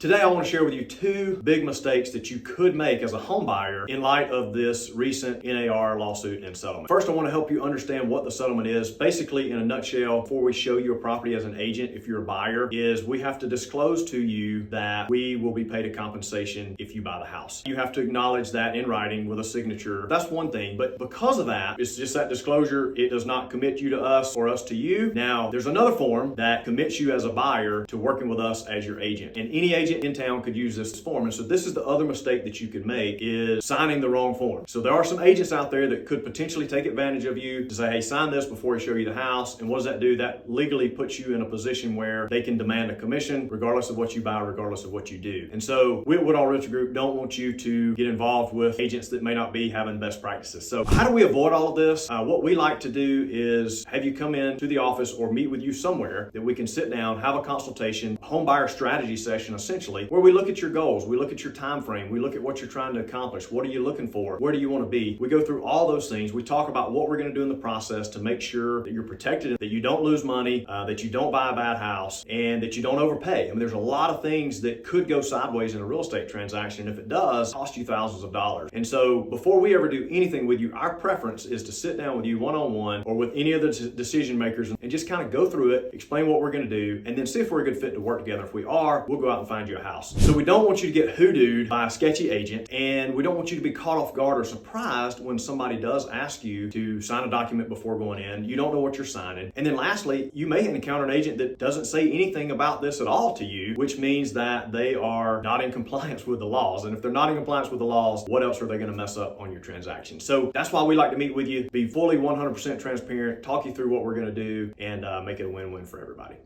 Today I want to share with you two big mistakes that you could make as a home buyer in light of this recent NAR lawsuit and settlement. First, I want to help you understand what the settlement is. Basically, in a nutshell, before we show you a property as an agent, if you're a buyer, is we have to disclose to you that we will be paid a compensation if you buy the house. You have to acknowledge that in writing with a signature. That's one thing, but because of that, it's just that disclosure. It does not commit you to us or us to you. Now, there's another form that commits you as a buyer to working with us as your agent. And any agent in town could use this form. And so this is the other mistake that you could make, is signing the wrong form. So there are some agents out there that could potentially take advantage of you to say, hey, sign this before we show you the house. And what does that do? That legally puts you in a position where they can demand a commission regardless of what you buy, regardless of what you do. And so we at Woodall Realty Group don't want you to get involved with agents that may not be having best practices. So how do we avoid all of this? What we like to do is have you come in to the office or meet with you somewhere that we can sit down, have a consultation, home buyer strategy session essentially, where we look at your goals, we look at your time frame, we look at what you're trying to accomplish, what are you looking for, where do you want to be. We go through all those things. We talk about what we're going to do in the process to make sure that you're protected, that you don't lose money, that you don't buy a bad house, and that you don't overpay. I mean, there's a lot of things that could go sideways in a real estate transaction. If it does, cost you thousands of dollars. And so before we ever do anything with you, our preference is to sit down with you one-on-one or with any of the decision makers and just kind of go through it, explain what we're going to do, and then see if we're a good fit to work together. If we are, we'll go out and find you a house. So we don't want you to get hoodooed by a sketchy agent, and we don't want you to be caught off guard or surprised when somebody does ask you to sign a document before going in. You don't know what you're signing. And then lastly, you may encounter an agent that doesn't say anything about this at all to you, which means that they are not in compliance with the laws. And if they're not in compliance with the laws, what else are they going to mess up on your transaction? So that's why we like to meet with you, be fully 100% transparent, talk you through what we're going to do, and make it a win-win for everybody.